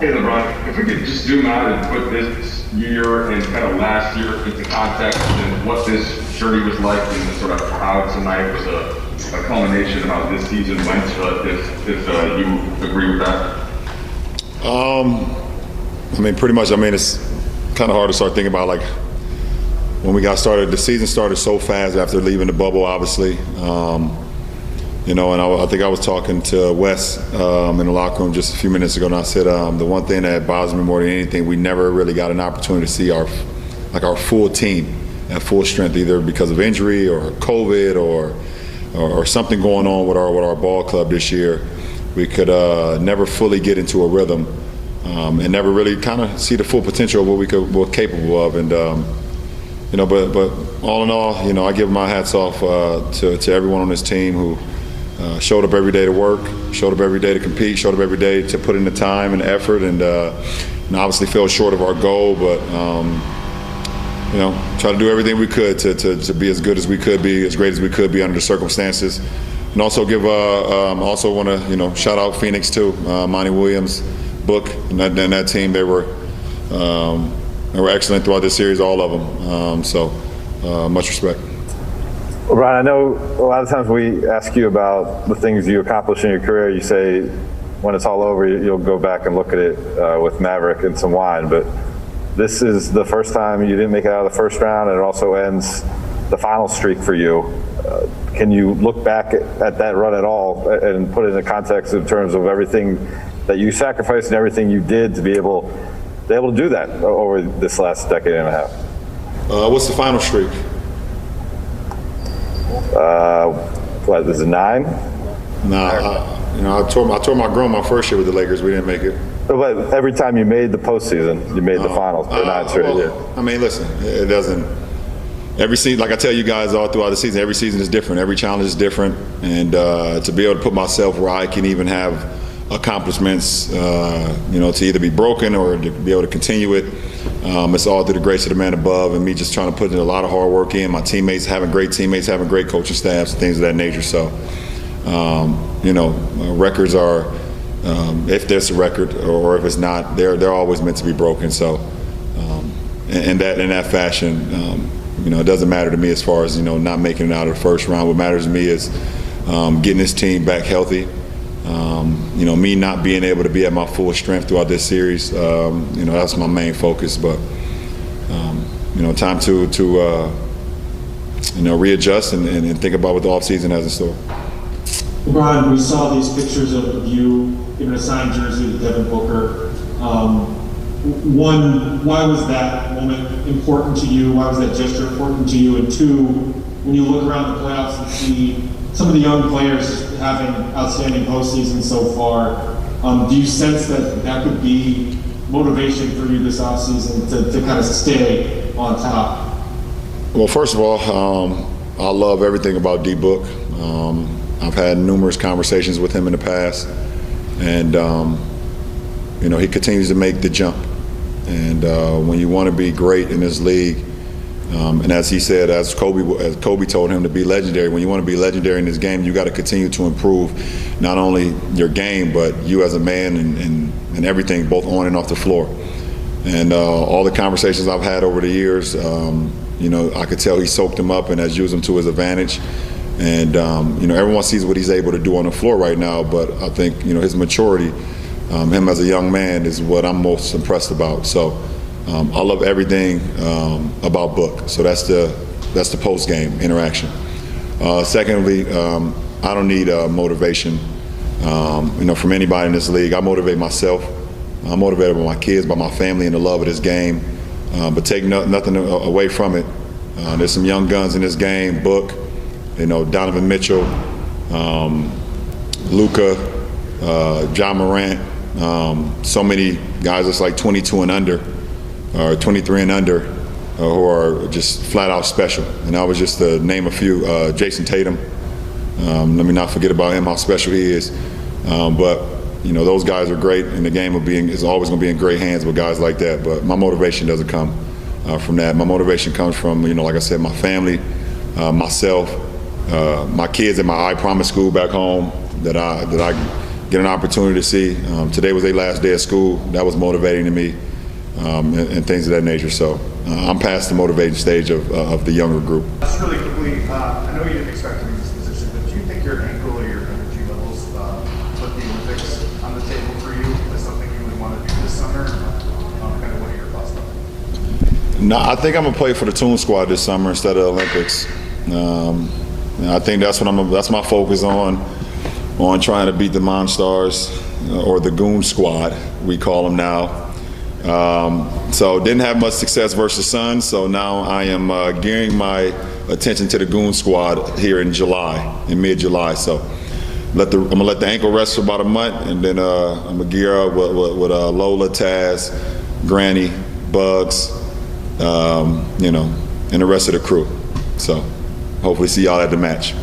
Hey LeBron, if we could just zoom out and put this year and kind of last year into context and what this journey was like and the sort of how tonight was a culmination of how this season went, if you agree with that? I mean, pretty much, it's kind of hard to start thinking about, like, when we got started. The season started so fast after leaving the bubble, obviously. And I think I was talking to Wes in the locker room just a few minutes ago, and I said the one thing that bothers me more than anything, we never really got an opportunity to see our full team at full strength, either because of injury or COVID or something going on with our ball club this year. We could never fully get into a rhythm and never really kind of see the full potential of what we're capable of. And but all in all, I give my hats off to everyone on this team who showed up every day to work, showed up every day to compete, showed up every day to put in the time and effort, and obviously fell short of our goal, but try to do everything we could to be as good as we could be, as great as we could be under the circumstances. And also also want to shout out Phoenix too, Monty Williams, Book, and that team. They were excellent throughout this series, all of them. So much respect. Well, Brian, I know a lot of times we ask you about the things you accomplished in your career. You say when it's all over, you'll go back and look at it with Maverick and some wine. But this is the first time you didn't make it out of the first round, and it also ends the final streak for you. Can you look back at that run at all and put it in the context in terms of everything that you sacrificed and everything you did to be able to do that over this last decade and a half? What's the final streak? What is it, 9? I tore my groin my first year with the Lakers. We didn't make it. But every time you made the postseason, you made the finals for 9 straight years. Listen, it doesn't. Every season, like I tell you guys all throughout the season, every season is different. Every challenge is different, and to be able to put myself where I can even have accomplishments, to either be broken or to be able to continue it. It's all through the grace of the man above, and me just trying to put in a lot of hard work in. My teammates, having great coaching staffs, things of that nature. So, records are, if there's a record or if it's not, they're always meant to be broken. So, in that fashion, it doesn't matter to me as far as not making it out of the first round. What matters to me is getting this team back healthy. Me not being able to be at my full strength throughout this series, that's my main focus. But time to readjust and think about what the offseason has in store. LeBron, we saw these pictures of you giving a signed jersey to Devin Booker. One, why was that moment important to you? Why was that gesture important to you? And two, when you look around the playoffs and see some of the young players having outstanding postseasons so far, do you sense that could be motivation for you this offseason to kind of stay on top? Well, first of all, I love everything about D-Book. I've had numerous conversations with him in the past, and he continues to make the jump. And when you want to be great in this league, and as he said, as Kobe told him to be legendary, when you want to be legendary in this game, you got to continue to improve not only your game, but you as a man and everything, both on and off the floor. And all the conversations I've had over the years, I could tell he soaked them up and has used them to his advantage. And, everyone sees what he's able to do on the floor right now, but I think, his maturity, him as a young man, is what I'm most impressed about. So I love everything about Book. So that's the post-game interaction. Secondly, I don't need motivation, from anybody in this league. I motivate myself. I'm motivated by my kids, by my family, and the love of this game. But take nothing away from it. There's some young guns in this game. Book, Donovan Mitchell, Luka, John Morant. So many guys that's like 22 and under, or 23 and under, who are just flat out special. And I was just to name a few. Jason Tatum. Let me not forget about him, how special he is. But those guys are great, and the game is always going to be in great hands with guys like that. But my motivation doesn't come from that. My motivation comes from, like I said, my family, myself, my kids at my I Promise school back home that I get an opportunity to see. Today was their last day of school. That was motivating to me, and things of that nature. So I'm past the motivating stage of the younger group. Just really quickly, I know you didn't expect to be in this position, but do you think your ankle or your energy levels put the Olympics on the table for you as something you would want to do this summer? Kind of what are your thoughts on that? No, I think I'm gonna play for the Toon Squad this summer instead of the Olympics. I think that's what that's my focus on trying to beat the Monstars, or the Goon Squad, we call them now. So didn't have much success versus Suns, so now I am gearing my attention to the Goon Squad here in mid-July. So I'm gonna let the ankle rest for about a month, and then I'm gonna gear up with Lola, Taz, Granny, Bugs, and the rest of the crew. So hopefully see y'all at the match.